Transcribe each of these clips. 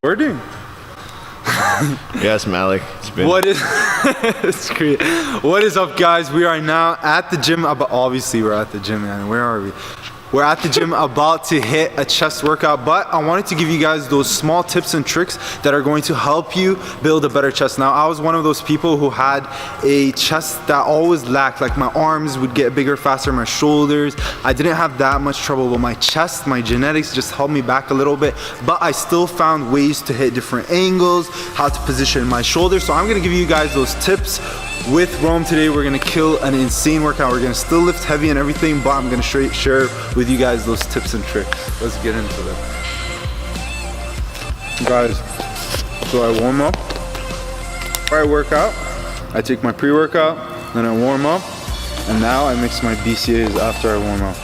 Recording? Yes, Malik. What is it's great. What is up, guys? We are now at the gym. Obviously, we're at the gym, man. Where are we? We're at the gym about to hit a chest workout, but I wanted to give you guys those small tips and tricks that are going to help you build a better chest. Now, I was one of those people who had a chest that always lacked. Like, my arms would get bigger faster, my shoulders. I didn't have that much trouble, but my chest, my genetics just held me back a little bit, but I still found ways to hit different angles, how to position my shoulders. So I'm gonna give you guys those tips. With Rome today, we're gonna kill an insane workout. We're gonna still lift heavy and everything, but I'm gonna share with you guys those tips and tricks. Let's get into them. Guys, so I warm up. Before I work out, I take my pre-workout, then I warm up, and now I mix my BCAAs after I warm up.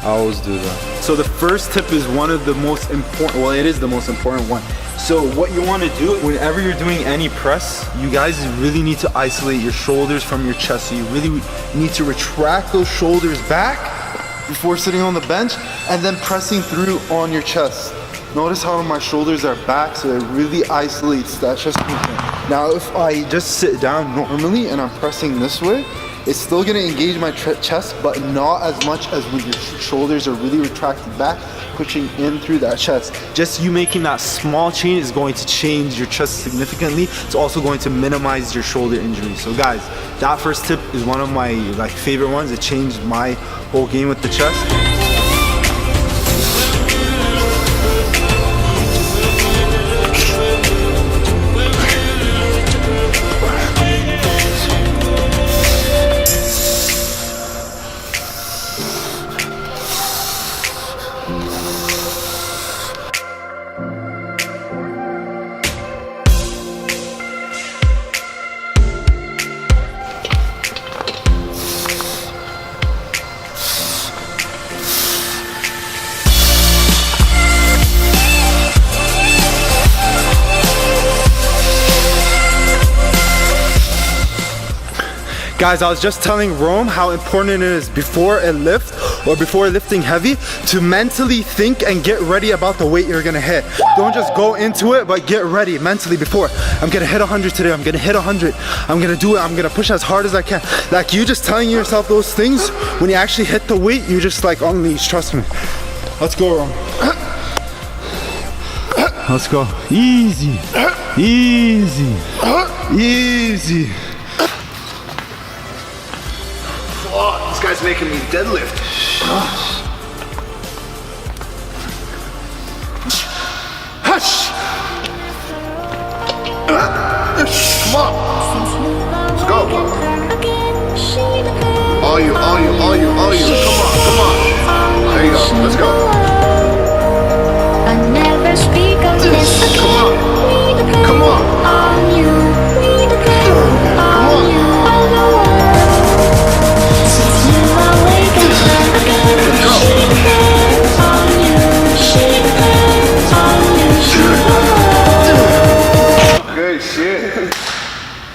I always do that. So the first tip is one of the most important, well, it is the most important one. So what you want to do whenever you're doing any press, you guys really need to isolate your shoulders from your chest. So you really need to retract those shoulders back before sitting on the bench and then pressing through on your chest. Notice how my shoulders are back, so it really isolates that chest movement. Now if I just sit down normally and I'm pressing this way, it's still gonna engage my chest, but not as much as when your shoulders are really retracted back, pushing in through that chest. Just you making that small change is going to change your chest significantly. It's also going to minimize your shoulder injury. So guys, that first tip is one of my favorite ones. It changed my whole game with the chest. Guys, I was just telling Rome how important it is before a lift or before lifting heavy to mentally think and get ready about the weight you're gonna hit. Don't just go into it, but get ready mentally before. I'm gonna hit 100 today, I'm gonna hit 100. I'm gonna do it, I'm gonna push as hard as I can. Like, you just telling yourself those things, when you actually hit the weight, you just unleash, trust me. Let's go, Rome. Let's go. Easy, easy, easy. Oh, this guy's making me deadlift. Hush! Come on. Let's go. All you. Come on. There you go. Let's go. I never speak of this. Come on. Come on.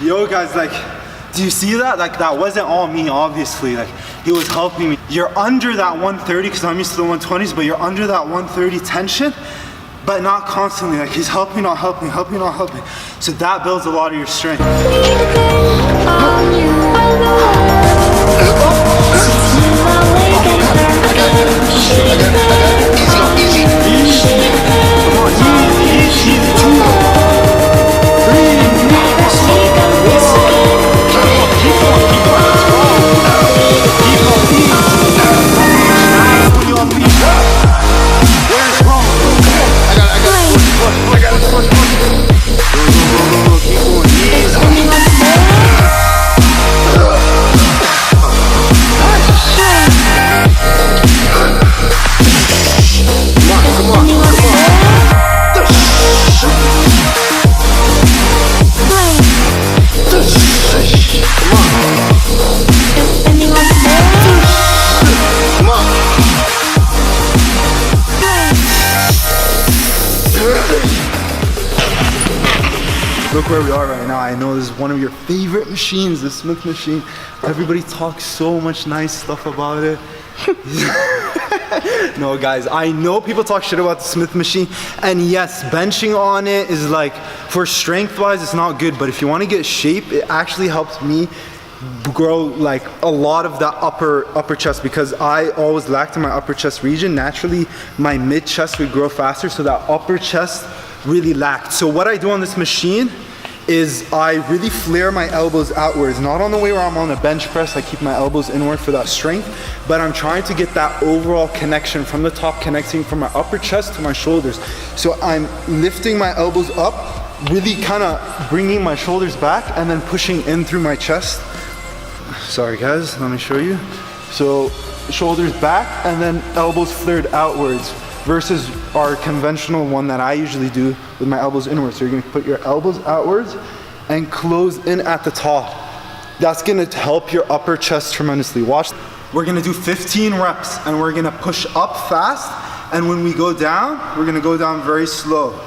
Yo guys, do you see that? That wasn't all me, obviously. He was helping me. You're under that 130 because I'm used to the 120s, but you're under that 130 tension, but not constantly. He's helping, not helping, helping, not helping. So that builds a lot of your strength. Look where we are right now. I know this is one of your favorite machines, the Smith machine. Everybody talks so much nice stuff about it. No, guys, I know people talk shit about the Smith machine, and yes, benching on it is like, for strength-wise, it's not good, but if you want to get shape, it actually helps me grow like a lot of that upper chest, because I always lacked in my upper chest region. Naturally, my mid chest would grow faster, so that upper chest really lacked. So what I do on this machine is I really flare my elbows outwards, not on the way where I'm on a bench press, I keep my elbows inward for that strength, but I'm trying to get that overall connection from the top, connecting from my upper chest to my shoulders. So I'm lifting my elbows up, really kind of bringing my shoulders back and then pushing in through my chest. Sorry guys, let me show you. So shoulders back and then elbows flared outwards, versus our conventional one that I usually do with my elbows inwards. So you're gonna put your elbows outwards and close in at the top. That's gonna help your upper chest tremendously. Watch. We're gonna do 15 reps and we're gonna push up fast, and when we go down, we're gonna go down very slow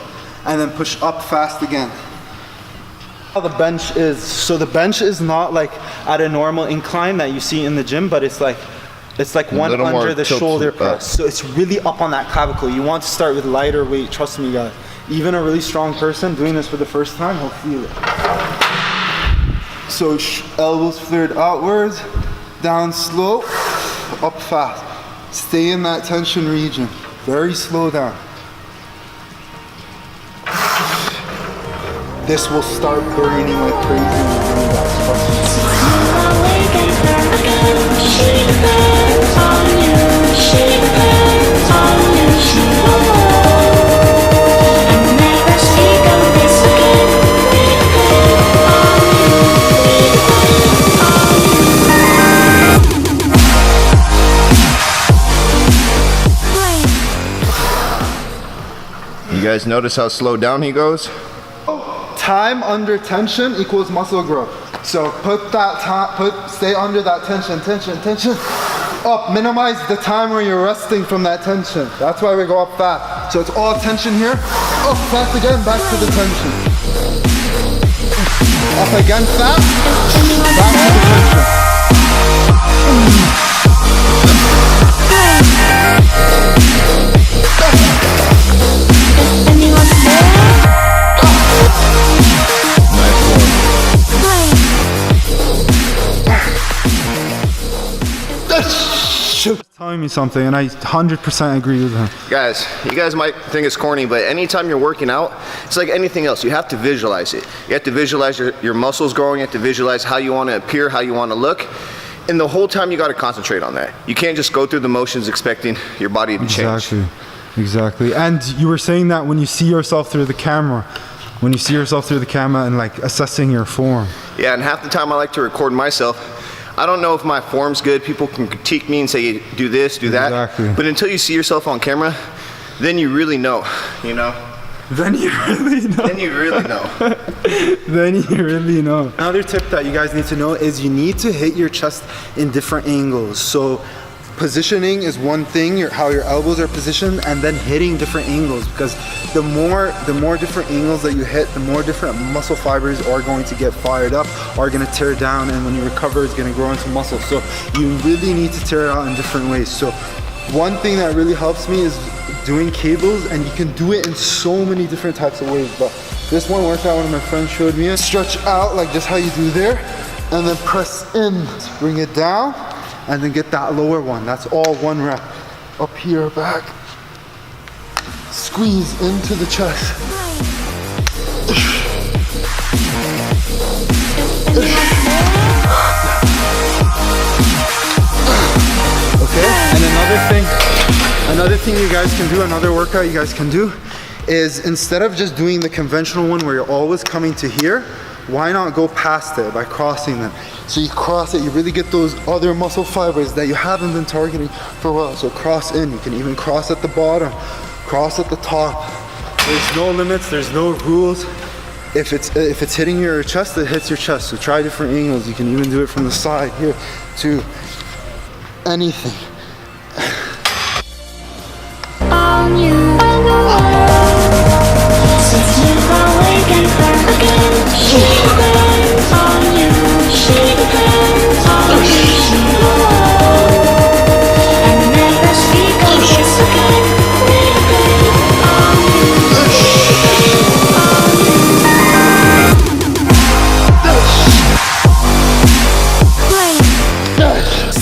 and then push up fast again. How the bench is, so the bench is not like at a normal incline that you see in the gym, but it's like one under the shoulder press. So it's really up on that clavicle. You want to start with lighter weight, trust me guys. Even a really strong person doing this for the first time, he'll feel it. So elbows flared outwards, down slow, up fast. Stay in that tension region, very slow down. This will start burning like crazy when you're doing that You guys notice how slowed down he goes? Time under tension equals muscle growth. So put that time, stay under that tension, up. Minimize the time where you're resting from that tension. That's why we go up fast. So it's all tension here, up fast again, back to the tension. Up again fast, back to the tension. Telling me something, and I 100% agree with him. Guys, you guys might think it's corny, but anytime you're working out, it's like anything else. You have to visualize it. You have to visualize your muscles growing. You have to visualize how you want to appear, how you want to look. And the whole time you got to concentrate on that. You can't just go through the motions expecting your body to change. Exactly. And you were saying that when you see yourself through the camera, and like assessing your form. Yeah, and half the time I like to record myself. I don't know if my form's good. People can critique me and say, do this, do that. Exactly. But until you see yourself on camera, then you really know, you know? Then you really know. Then you really know. Then you really know. Another tip that you guys need to know is you need to hit your chest in different angles. So positioning is one thing, how your elbows are positioned, and then hitting different angles, because the more different angles that you hit, the more different muscle fibers are going to get fired up, are going to tear down, and when you recover, it's going to grow into muscle. So you really need to tear it out in different ways. So one thing that really helps me is doing cables, and you can do it in so many different types of ways. But this one workout one of my friends showed me, stretch out like just how you do there, and then press in, bring it down, and then get that lower one. That's all one rep. Up here, back. Squeeze into the chest. Okay, and another thing you guys can do, another workout you guys can do, is instead of just doing the conventional one where you're always coming to here, why not go past it by crossing them? So you cross it, you really get those other muscle fibers that you haven't been targeting for a while. So cross in, you can even cross at the bottom, cross at the top. There's no limits, there's no rules. If it's hitting your chest, it hits your chest. So try different angles. You can even do it from the side here to anything. On you, on the wall. Since you've awakened again, she depends on you. She depends on you. She will. And never speak of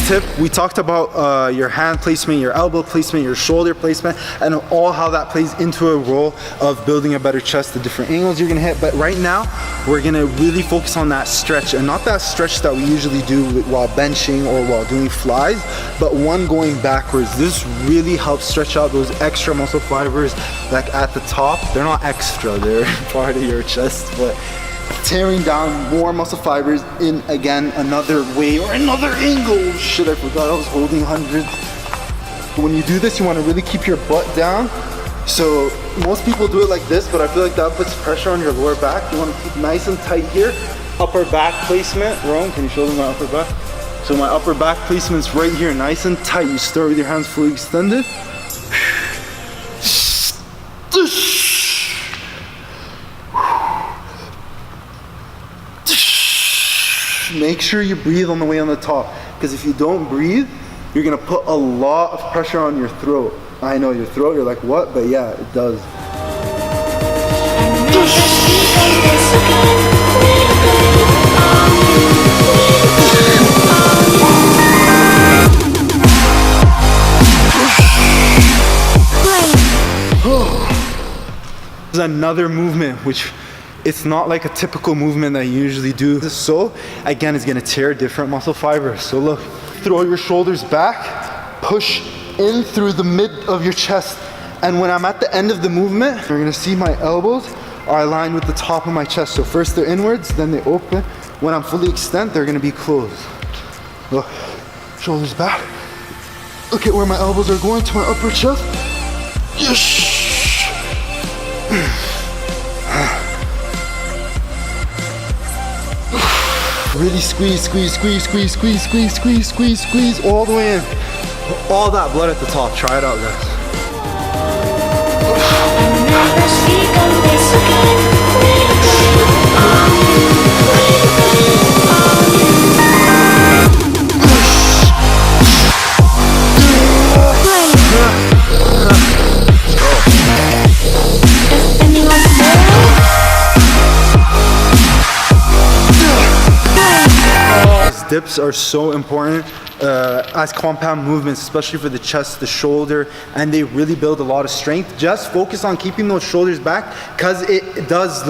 tip, we talked about your hand placement, your elbow placement, your shoulder placement, and all how that plays into a role of building a better chest, the different angles you're gonna hit. But right now, we're gonna really focus on that stretch, and not that stretch that we usually do while benching or while doing flies, but one going backwards. This really helps stretch out those extra muscle fibers like at the top. They're not extra, they're part of your chest, but tearing down more muscle fibers in, again, another way or another angle. Shit, I forgot I was holding 100. When you do this, you want to really keep your butt down. So most people do it like this, but I feel like that puts pressure on your lower back. You want to keep nice and tight here. Upper back placement. Rome, can you show them my upper back? So my upper back placement's right here, nice and tight. You start with your hands fully extended. Make sure you breathe on the way on the top, because if you don't breathe, you're gonna put a lot of pressure on your throat. I know your throat, you're like, what? But yeah, it does. There's another movement which it's not like a typical movement that you usually do. So again, it's gonna tear different muscle fibers. So look, throw your shoulders back, push in through the mid of your chest. And when I'm at the end of the movement, you're gonna see my elbows are aligned with the top of my chest. So first they're inwards, then they open. When I'm fully extended, they're gonna be closed. Look, shoulders back. Look at where my elbows are going to my upper chest. Yes. Really squeeze, squeeze, squeeze, squeeze, squeeze, squeeze, squeeze, squeeze, squeeze, all the way in. All that blood at the top. Try it out, guys. Dips are so important as compound movements, especially for the chest, the shoulder, and they really build a lot of strength. Just focus on keeping those shoulders back, because it does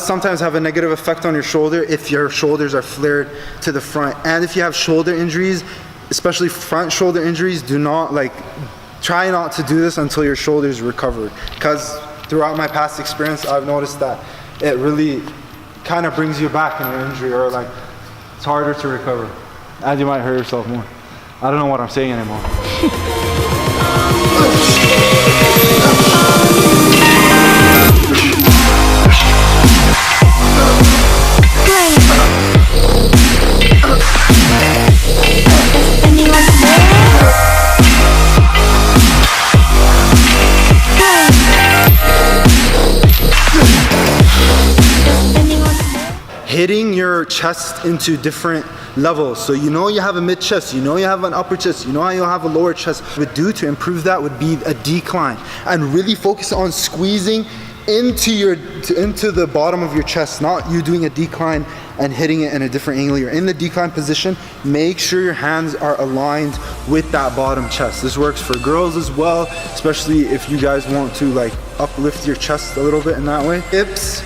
sometimes have a negative effect on your shoulder if your shoulders are flared to the front. And if you have shoulder injuries, especially front shoulder injuries, try not to do this until your shoulders recovered, because throughout my past experience, I've noticed that it really kind of brings you back in your injury, or like it's harder to recover, and you might hurt yourself more. I don't know what I'm saying anymore. Hitting your chest into different levels. So you know you have a mid chest, you know you have an upper chest, you know you have a lower chest. What would do to improve that would be a decline, and really focus on squeezing into the bottom of your chest, not you doing a decline and hitting it in a different angle. You're in the decline position. Make sure your hands are aligned with that bottom chest. This works for girls as well, especially if you guys want to like uplift your chest a little bit in that way. Hips,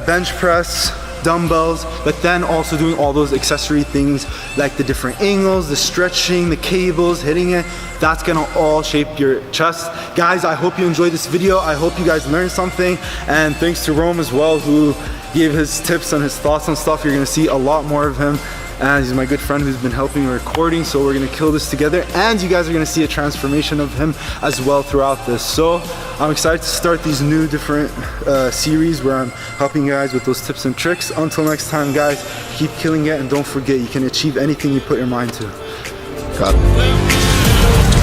bench press, dumbbells, but then also doing all those accessory things like the different angles, the stretching, the cables, hitting it. That's gonna all shape your chest. Guys, I hope you enjoyed this video. I hope you guys learned something, and thanks to Rome as well, who gave his tips and his thoughts on stuff. You're gonna see a lot more of him, and he's my good friend who's been helping me recording, so we're gonna kill this together, and you guys are gonna see a transformation of him as well throughout this. So I'm excited to start these new different series where I'm helping you guys with those tips and tricks. Until next time, guys, keep killing it, and don't forget, you can achieve anything you put your mind to. Got it.